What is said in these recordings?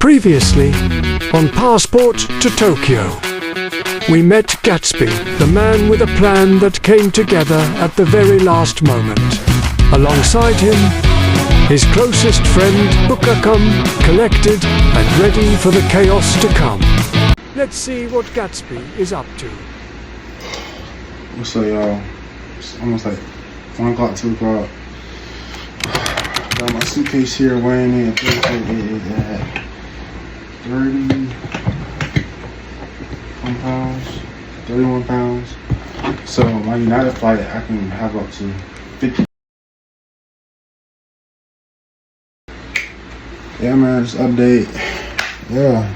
Previously, on Passport to Tokyo, we met Gatsby, the man with a plan that came together at the very last moment. Alongside him, his closest friend, Bukakam, collected and ready for the chaos to come. Let's see what Gatsby is up to. What's up, y'all? It's almost like 1 o'clock, 2 o'clock. Got my suitcase here weighing in. It is at 31 pounds. So my United flight, I can have up to 50. Yeah, man, just update. Yeah.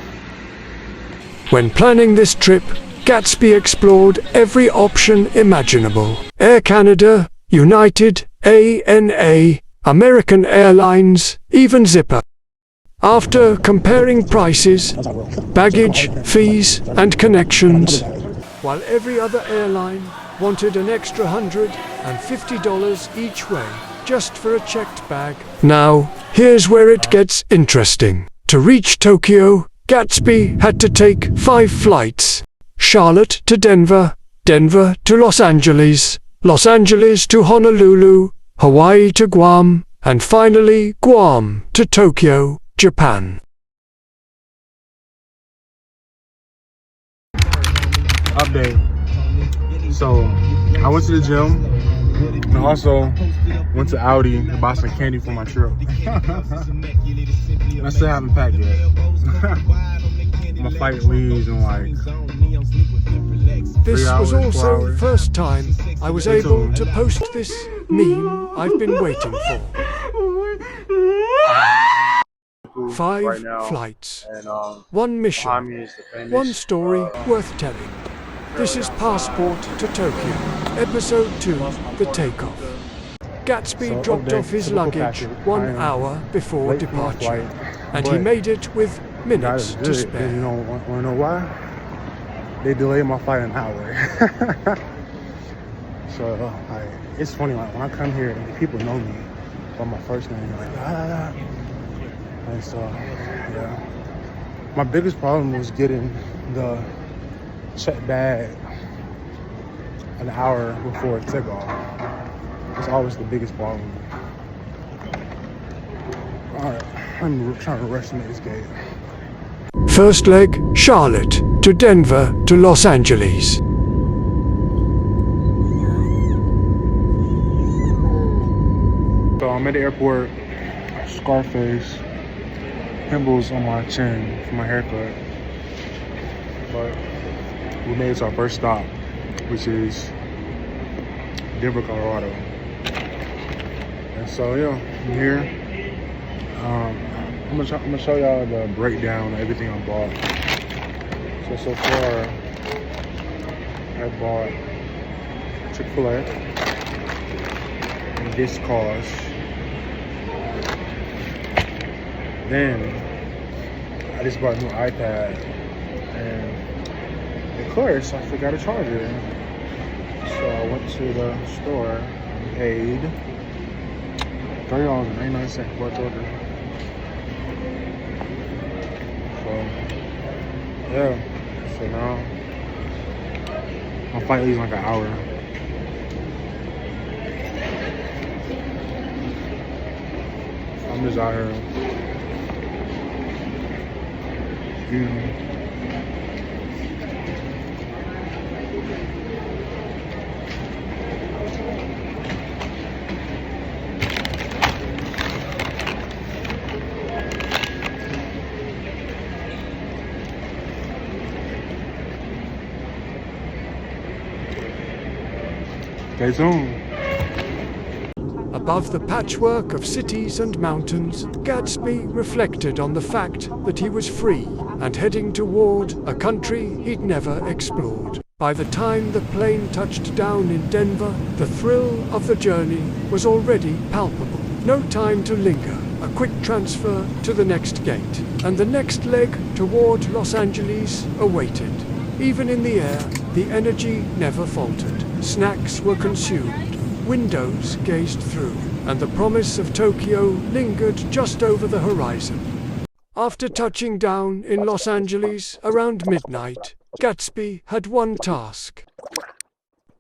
When planning this trip, Gatsby explored every option imaginable. Air Canada, United, ANA, American Airlines, even Zipper. After comparing prices, baggage, fees, and connections, while every other airline wanted an extra $150 each way just for a checked bag. Now, here's where it gets interesting. To reach Tokyo, Gatsby had to take 5 flights. Charlotte to Denver, Denver to Los Angeles, Los Angeles to Honolulu, Hawaii to Guam, and finally Guam to Tokyo, Japan. Update. So, I went to the gym and also went to Audi to buy some candy for my trip. And I still haven't packed yet. My flight leaves in like This 3 was hours, 4 also the hours. first time I was able to post this meme I've been waiting for. 5 right now, flights, and 1 mission, behind me is the famous, 1 story worth telling. This is Passport to Tokyo, Episode 2, The Takeoff. Gatsby So, dropped update, off his typical luggage package. 1 I am hour before late for my departure, flight, and he but made it with God minutes is to good. spare. You know, want to know why? They delayed my flight an hour. So it's funny, like when I come here and people know me by my first name, like and so yeah. My biggest problem was getting the check bag an hour before takeoff. It's always the biggest problem. Alright, I'm trying to rush to make this gate. First leg, Charlotte to Denver to Los Angeles. So I'm at the airport, Scarface, pimples on my chin for my haircut. But we made it to our first stop, which is Denver, Colorado. And so yeah, I'm here. I'm gonna show y'all the breakdown of everything I bought. So far, I bought Chick-fil-A, and this cost. Then I just bought a new iPad, and of course I forgot a charger. So I went to the store and paid $30.99 for a charger. So yeah, so now my flight leaves in like an hour. I'm just out here. Stay tuned. Above the patchwork of cities and mountains, Gatsby reflected on the fact that he was free and heading toward a country he'd never explored. By the time the plane touched down in Denver, the thrill of the journey was already palpable. No time to linger. A quick transfer to the next gate, and the next leg toward Los Angeles awaited. Even in the air, the energy never faltered. Snacks were consumed, windows gazed through, and the promise of Tokyo lingered just over the horizon. After touching down in Los Angeles around midnight, Gatsby had one task: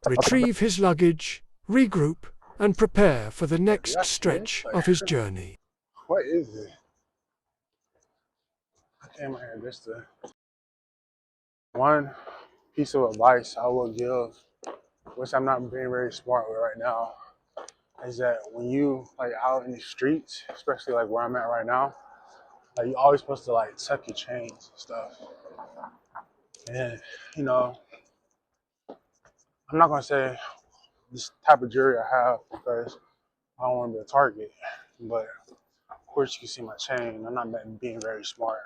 retrieve his luggage, regroup, and prepare for the next stretch of his journey. What is it? I came here just to. One piece of advice I will give, which I'm not being very smart with right now, is that when you like out in the streets, especially like where I'm at right now, like you always supposed to like tuck your chains and stuff. And you know, I'm not gonna say this type of jewelry I have because I don't want to be a target, but of course you can see my chain. I'm not being very smart,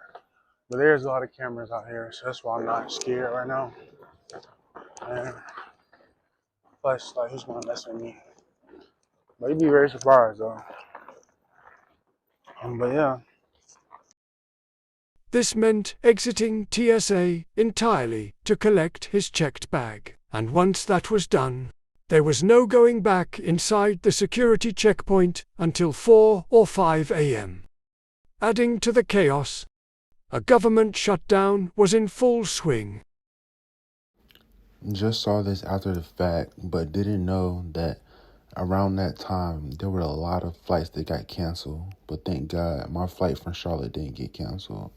but there's a lot of cameras out here, so that's why I'm not scared right now. And plus, like, who's gonna mess with me? But you'd be very surprised though. But yeah. This meant exiting TSA entirely to collect his checked bag, and once that was done, there was no going back inside the security checkpoint until 4 or 5 a.m. Adding to the chaos, a government shutdown was in full swing. Just saw this after the fact, but didn't know that around that time there were a lot of flights that got canceled. But thank God my flight from Charlotte didn't get canceled.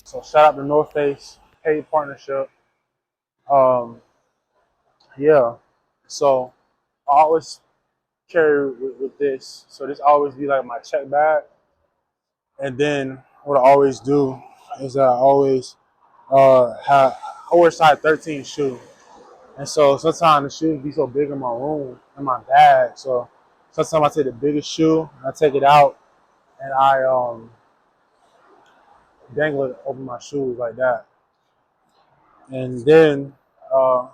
So shout out to North Face, paid partnership. Yeah. So I always carry with this. So this always be like my check bag. And then what I always do is I always I wear size 13 shoe. And so sometimes the shoes be so big in my room, in my bag. So sometimes I take the biggest shoe, I take it out, and I dangle it over my shoes like that. And then I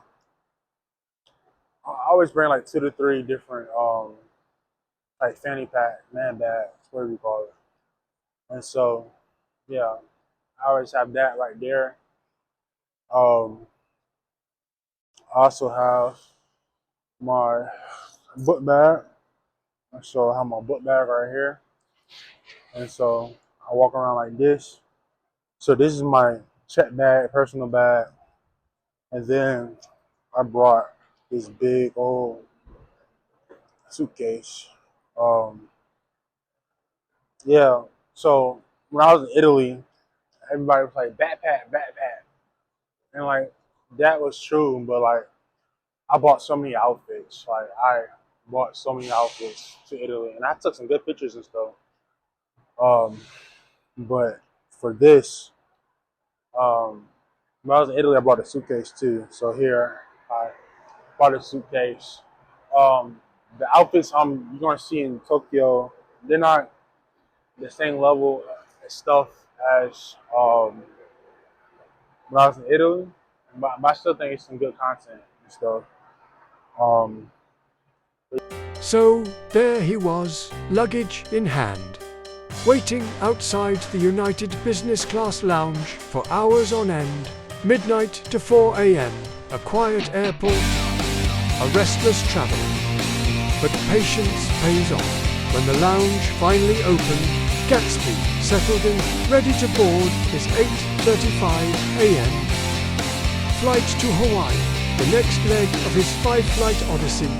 always bring like 2 to 3 different like fanny pack, man bags, whatever you call it. And so yeah, I always have that right there. I also have my book bag. So I have my book bag right here. And so I walk around like this. So this is my check bag, personal bag. And then I brought this big old suitcase. Yeah, so when I was in Italy, everybody was like, backpack, backpack. And like, that was true, but like, I bought so many outfits. Like, I bought so many outfits to Italy, and I took some good pictures and stuff. But for this, when I was in Italy, I bought a suitcase too. So here, I bought a suitcase. The outfits you're gonna see in Tokyo, they're not the same level of stuff as when I was in Italy, but I still think it's some good content and stuff. So there he was, luggage in hand, waiting outside the United Business Class Lounge for hours on end, midnight to 4 a.m., a quiet airport, a restless traveler. But patience pays off. When the lounge finally opened, Gatsby settled in, ready to board his 8:35 a.m. flight to Hawaii, the next leg of his 5-flight odyssey.